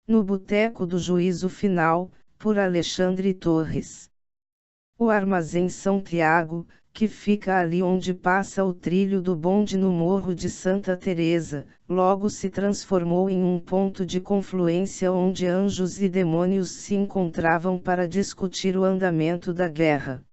No Boteco do Juízo Final, por Alexandre Torres. O Armazém São Tiago, que fica ali onde passa o trilho do bonde no Morro de Santa Teresa, logo se transformou em um ponto de confluência onde anjos e demônios se encontravam para discutir o andamento da guerra.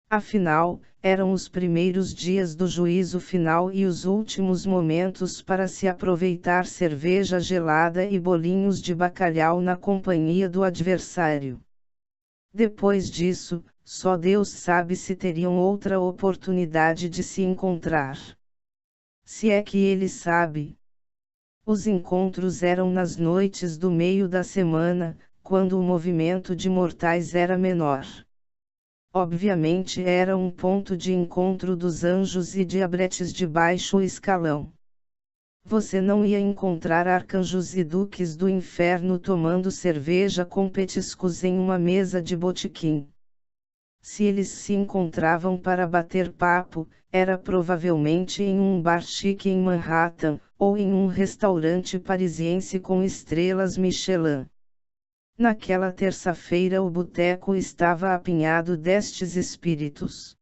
Afinal, eram os primeiros dias do juízo final e os últimos momentos para se aproveitar cerveja gelada e bolinhos de bacalhau na companhia do adversário. Depois disso, só Deus sabe se teriam outra oportunidade de se encontrar. Se é que ele sabe. Os encontros eram nas noites do meio da semana, quando o movimento de mortais era menor. Obviamente era um ponto de encontro dos anjos e diabretes de baixo escalão. Você não ia encontrar arcanjos e duques do inferno tomando cerveja com petiscos em uma mesa de botequim. Se eles se encontravam para bater papo, era provavelmente em um bar chique em Manhattan, ou em um restaurante parisiense com estrelas Michelin. Naquela terça-feira o boteco estava apinhado destes espíritos.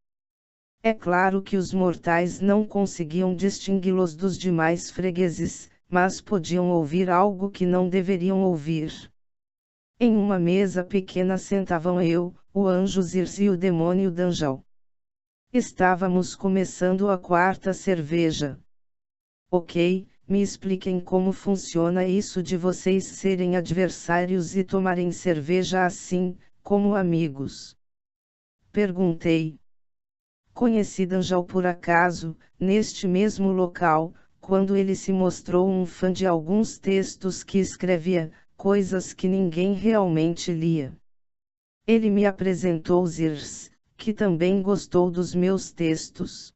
É claro que os mortais não conseguiam distingui-los dos demais fregueses, mas podiam ouvir algo que não deveriam ouvir. Em uma mesa pequena sentavam eu, o anjo Zirs e o demônio Danjal. Estávamos começando a quarta cerveja. Ok, me expliquem como funciona isso de vocês serem adversários e tomarem cerveja assim, como amigos. Perguntei. Conheci Danjal por acaso, neste mesmo local, quando ele se mostrou um fã de alguns textos que escrevia, coisas que ninguém realmente lia. Ele me apresentou Zirs, que também gostou dos meus textos.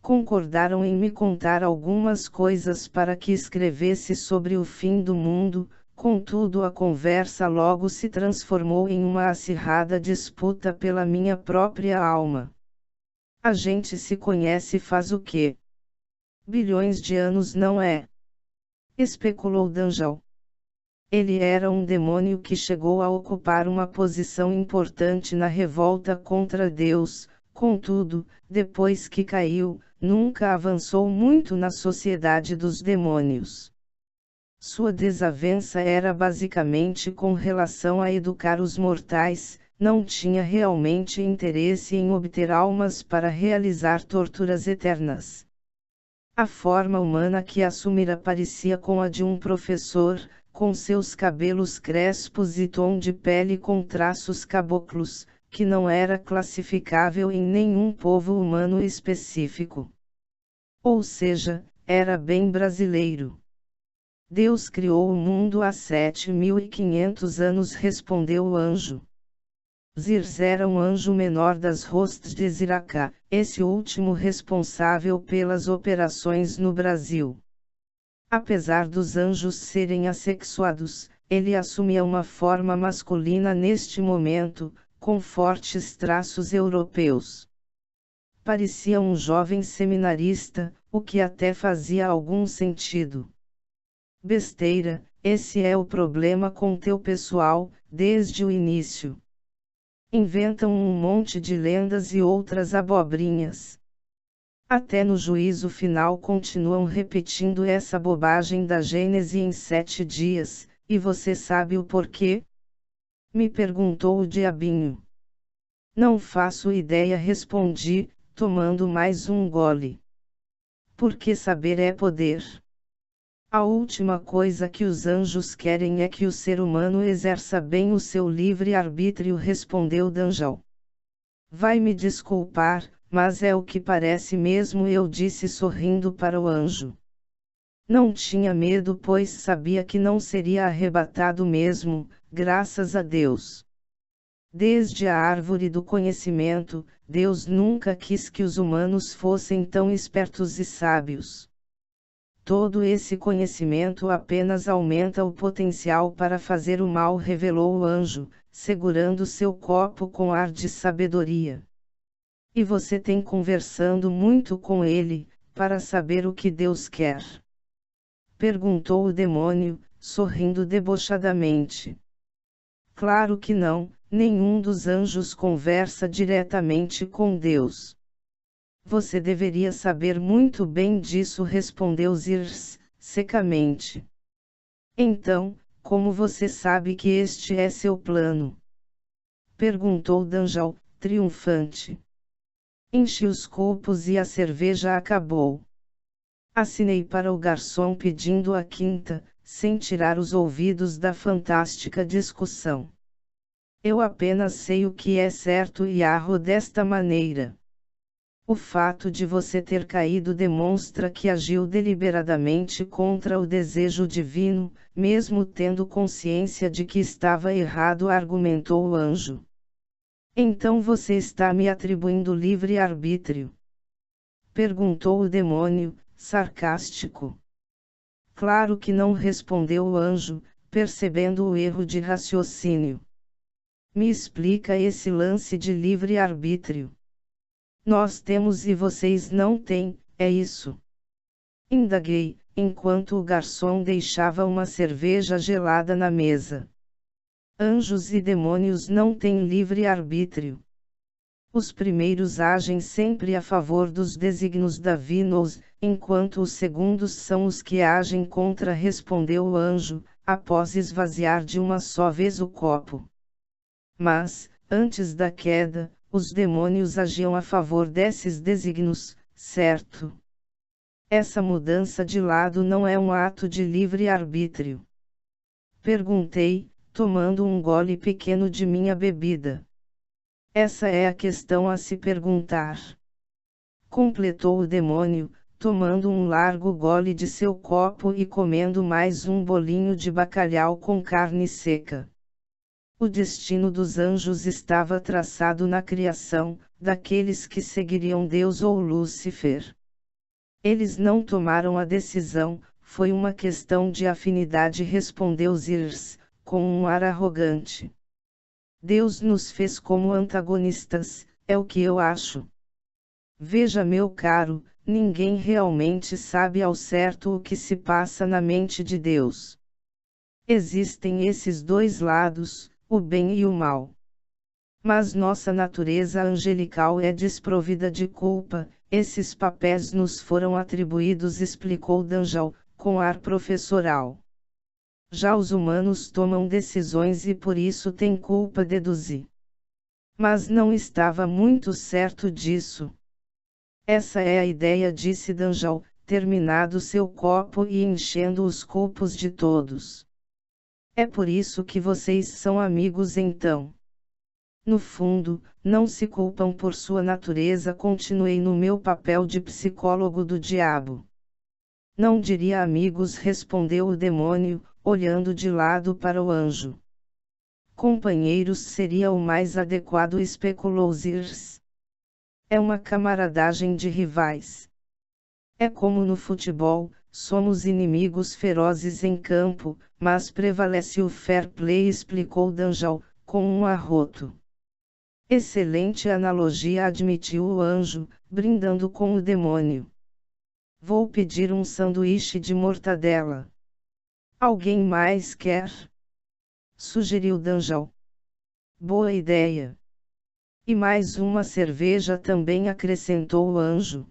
Concordaram em me contar algumas coisas para que escrevesse sobre o fim do mundo, contudo a conversa logo se transformou em uma acirrada disputa pela minha própria alma. A gente se conhece faz o quê? Bilhões de anos, não é? Especulou Danjal. Ele era um demônio que chegou a ocupar uma posição importante na revolta contra Deus, contudo, depois que caiu, nunca avançou muito na sociedade dos demônios. Sua desavença era basicamente com relação a educar os mortais, não tinha realmente interesse em obter almas para realizar torturas eternas. A forma humana que assumira parecia com a de um professor, com seus cabelos crespos e tom de pele com traços caboclos, que não era classificável em nenhum povo humano específico. Ou seja, era bem brasileiro. Deus criou o mundo há 7.500 anos, respondeu o anjo. Zirs era um anjo menor das hostes de Ziracá, esse último responsável pelas operações no Brasil. Apesar dos anjos serem assexuados, ele assumia uma forma masculina neste momento, com fortes traços europeus. Parecia um jovem seminarista, o que até fazia algum sentido. Besteira, esse é o problema com teu pessoal, desde o início. Inventam um monte de lendas e outras abobrinhas. Até no juízo final continuam repetindo essa bobagem da Gênese em 7 dias, e você sabe o porquê? Me perguntou o diabinho. Não faço ideia, respondi, tomando mais um gole. Porque saber é poder. A última coisa que os anjos querem é que o ser humano exerça bem o seu livre-arbítrio, respondeu Danjal. Vai me desculpar, mas é o que parece mesmo, eu disse sorrindo para o anjo. Não tinha medo, pois sabia que não seria arrebatado mesmo, graças a Deus. Desde a árvore do conhecimento, Deus nunca quis que os humanos fossem tão espertos e sábios. Todo esse conhecimento apenas aumenta o potencial para fazer o mal, revelou o anjo, segurando seu copo com ar de sabedoria. E você tem conversando muito com ele, para saber o que Deus quer? Perguntou o demônio, sorrindo debochadamente. Claro que não, nenhum dos anjos conversa diretamente com Deus. Você deveria saber muito bem disso, respondeu Zirs, secamente. Então, como você sabe que este é seu plano? Perguntou Danjal, triunfante. Enchi os copos e a cerveja acabou. Assinei para o garçom pedindo a quinta, sem tirar os ouvidos da fantástica discussão. Eu apenas sei o que é certo e arro desta maneira. O fato de você ter caído demonstra que agiu deliberadamente contra o desejo divino, mesmo tendo consciência de que estava errado, argumentou o anjo. Então você está me atribuindo livre-arbítrio? Perguntou o demônio, sarcástico. Claro que não, respondeu o anjo, percebendo o erro de raciocínio. Me explica esse lance de livre-arbítrio. Nós temos e vocês não têm, é isso? Indaguei, enquanto o garçom deixava uma cerveja gelada na mesa. Anjos e demônios não têm livre-arbítrio. Os primeiros agem sempre a favor dos desígnios divinos, enquanto os segundos são os que agem contra, respondeu o anjo, após esvaziar de uma só vez o copo. Mas, antes da queda, os demônios agiam a favor desses desígnios, certo? Essa mudança de lado não é um ato de livre-arbítrio? Perguntei, tomando um gole pequeno de minha bebida. Essa é a questão a se perguntar. Completou o demônio, tomando um largo gole de seu copo e comendo mais um bolinho de bacalhau com carne seca. O destino dos anjos estava traçado na criação, daqueles que seguiriam Deus ou Lúcifer. Eles não tomaram a decisão, foi uma questão de afinidade, respondeu Zirs, com um ar arrogante. Deus nos fez como antagonistas, é o que eu acho. Veja, meu caro, ninguém realmente sabe ao certo o que se passa na mente de Deus. Existem esses dois lados, o bem e o mal. Mas nossa natureza angelical é desprovida de culpa, esses papéis nos foram atribuídos, explicou Danjal, com ar professoral. Já os humanos tomam decisões e por isso têm culpa, deduzi. Mas não estava muito certo disso. Essa é a ideia, disse Danjal, terminado seu copo e enchendo os copos de todos. É por isso que vocês são amigos então. No fundo, não se culpam por sua natureza, continuei no meu papel de psicólogo do diabo. Não diria amigos, respondeu o demônio, olhando de lado para o anjo. Companheiros seria o mais adequado, especulou Zirs. É uma camaradagem de rivais. É como no futebol, somos inimigos ferozes em campo, mas prevalece o fair play, explicou Danjal, com um arroto. Excelente analogia, admitiu o anjo, brindando com o demônio. Vou pedir um sanduíche de mortadela. Alguém mais quer? Sugeriu Danjal. Boa ideia. E mais uma cerveja também, acrescentou o anjo.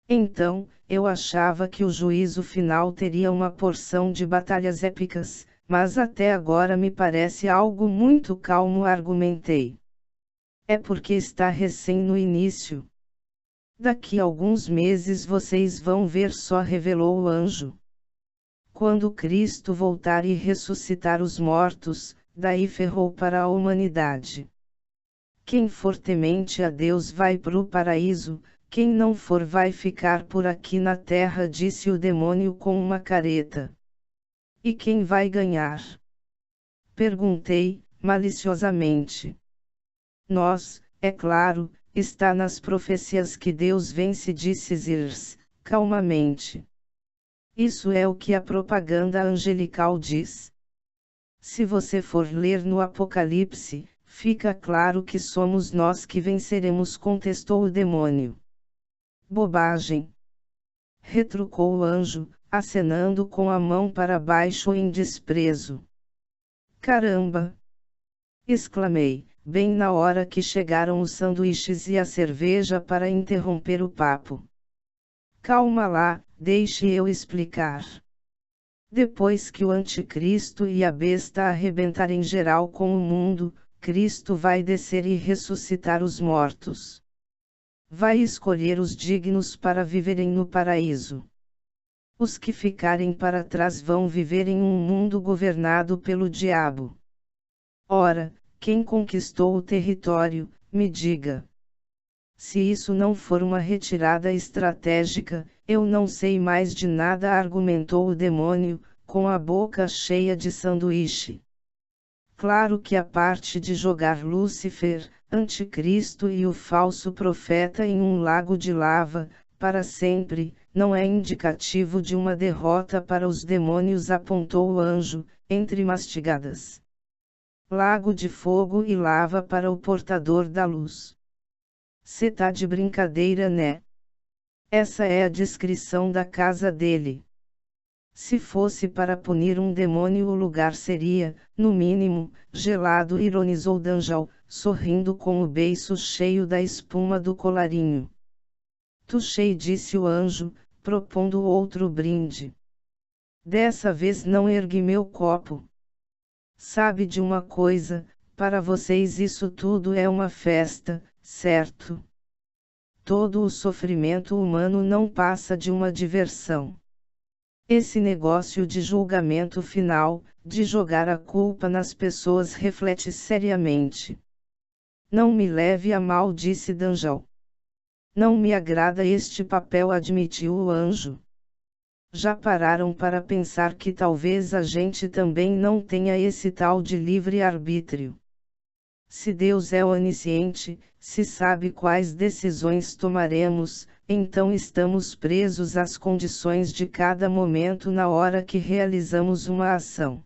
Então, eu achava que o juízo final teria uma porção de batalhas épicas, mas até agora me parece algo muito calmo, argumentei. É porque está recém no início. Daqui a alguns meses vocês vão ver só, revelou o anjo. Quando Cristo voltar e ressuscitar os mortos, daí ferrou para a humanidade. Quem for temente a Deus vai para o paraíso, quem não for vai ficar por aqui na terra, disse o demônio com uma careta. E quem vai ganhar? Perguntei, maliciosamente. Nós, é claro, está nas profecias que Deus vence, disse Zirs, calmamente. Isso é o que a propaganda angelical diz. Se você for ler no Apocalipse, fica claro que somos nós que venceremos, contestou o demônio. Bobagem! retrucou o anjo, acenando com a mão para baixo em desprezo. Caramba! Exclamei, bem na hora que chegaram os sanduíches e a cerveja para interromper o papo. Calma lá, deixe eu explicar. Depois que o anticristo e a besta arrebentarem geral com o mundo, Cristo vai descer e ressuscitar os mortos. Vai escolher os dignos para viverem no paraíso. Os que ficarem para trás vão viver em um mundo governado pelo diabo. Ora, quem conquistou o território, me diga. Se isso não for uma retirada estratégica, eu não sei mais de nada, argumentou o demônio, com a boca cheia de sanduíche. Claro que a parte de jogar Lúcifer, Anticristo e o falso profeta em um lago de lava, para sempre, não é indicativo de uma derrota para os demônios, apontou o anjo, entre mastigadas. Lago de fogo e lava para o portador da luz. Cê tá de brincadeira, né? Essa é a descrição da casa dele. Se fosse para punir um demônio, o lugar seria, no mínimo, gelado, ironizou Danjal, sorrindo com o beiço cheio da espuma do colarinho. Tuxei, disse o anjo, propondo outro brinde. Dessa vez não ergui meu copo. Sabe de uma coisa, para vocês isso tudo é uma festa, certo? Todo o sofrimento humano não passa de uma diversão. Esse negócio de julgamento final, de jogar a culpa nas pessoas, reflete seriamente. Não me leve a mal, disse Danjal. Não me agrada este papel, admitiu o anjo. Já pararam para pensar que talvez a gente também não tenha esse tal de livre-arbítrio? Se Deus é onisciente, se sabe quais decisões tomaremos, então estamos presos às condições de cada momento na hora que realizamos uma ação.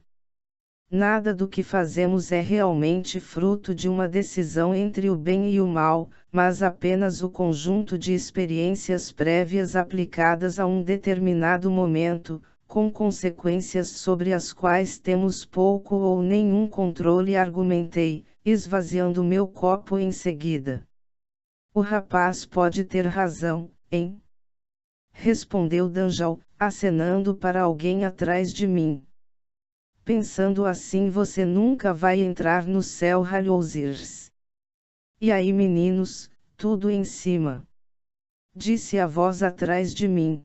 Nada do que fazemos é realmente fruto de uma decisão entre o bem e o mal, mas apenas o conjunto de experiências prévias aplicadas a um determinado momento, com consequências sobre as quais temos pouco ou nenhum controle, argumentei, esvaziando meu copo em seguida. O rapaz pode ter razão, hein? Respondeu Danjal, acenando para alguém atrás de mim. Pensando assim você nunca vai entrar no céu, ralhou Zirs. E aí, meninos, tudo em cima? Disse a voz atrás de mim.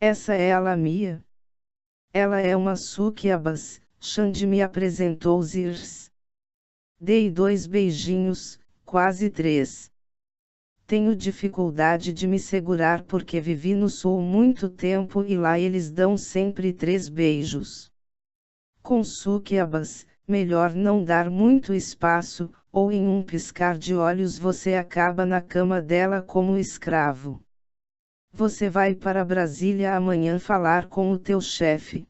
Essa é a Lamia. Ela é uma Suquiabas, Xande me apresentou Zirs. Dei 2 beijinhos, quase 3. Tenho dificuldade de me segurar porque vivi no sul muito tempo e lá eles dão sempre 3 beijos. Com Suquiabas, melhor não dar muito espaço, ou em um piscar de olhos você acaba na cama dela como escravo. Você vai para Brasília amanhã falar com o teu chefe?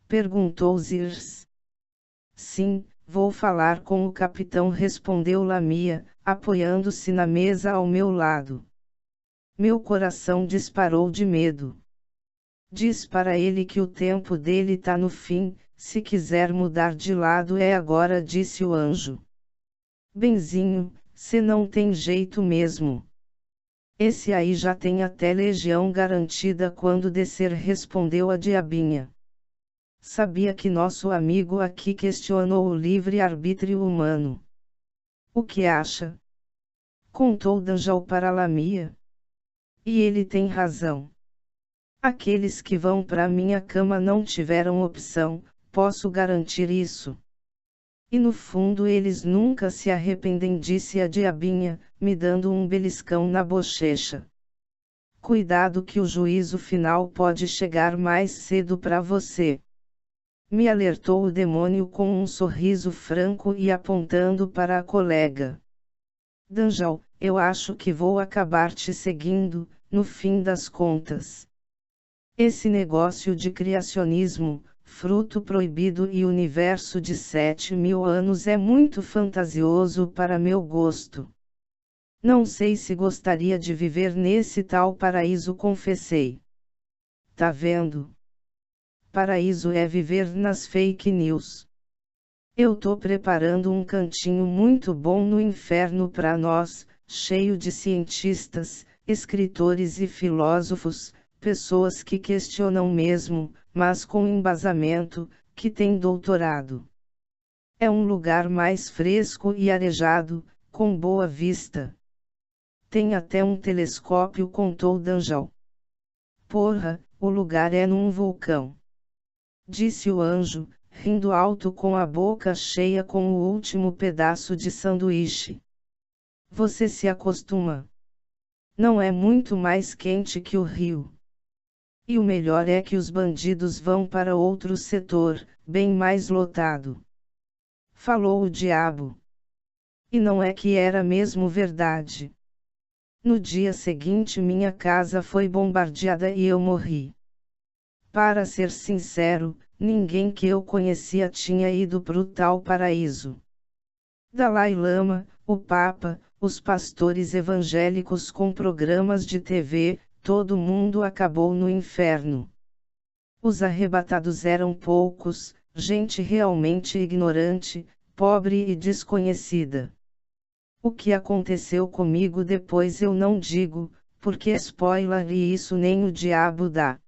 Perguntou Zirs. Sim, vou falar com o capitão, respondeu Lamia, apoiando-se na mesa ao meu lado. Meu coração disparou de medo. Diz para ele que o tempo dele tá no fim, se quiser mudar de lado é agora, disse o anjo. Benzinho, cê não tem jeito mesmo. Esse aí já tem até legião garantida quando descer, respondeu a diabinha. Sabia que nosso amigo aqui questionou o livre-arbítrio humano. O que acha? Contou Danjal para Lamia. E ele tem razão. Aqueles que vão para minha cama não tiveram opção, posso garantir isso. E no fundo eles nunca se arrependem, disse a diabinha, me dando um beliscão na bochecha. Cuidado que o juízo final pode chegar mais cedo para você. Me alertou o demônio com um sorriso franco e apontando para a colega. Danjal, eu acho que vou acabar te seguindo, no fim das contas. Esse negócio de criacionismo, fruto proibido e universo de 7.000 anos é muito fantasioso para meu gosto. Não sei se gostaria de viver nesse tal paraíso, confessei. Tá vendo? Paraíso é viver nas fake news. Eu tô preparando um cantinho muito bom no inferno pra nós, cheio de cientistas, escritores e filósofos, pessoas que questionam mesmo, mas com embasamento, que têm doutorado. É um lugar mais fresco e arejado, com boa vista. Tem até um telescópio, contou Danjal. Porra, o lugar é num vulcão. Disse o anjo, rindo alto com a boca cheia com o último pedaço de sanduíche. Você se acostuma. Não é muito mais quente que o rio. E o melhor é que os bandidos vão para outro setor, bem mais lotado. Falou o diabo. E não é que era mesmo verdade. No dia seguinte minha casa foi bombardeada e eu morri. Para ser sincero, ninguém que eu conhecia tinha ido pro tal paraíso. Dalai Lama, o Papa, os pastores evangélicos com programas de TV, todo mundo acabou no inferno. Os arrebatados eram poucos, gente realmente ignorante, pobre e desconhecida. O que aconteceu comigo depois eu não digo, porque spoiler e isso nem o diabo dá.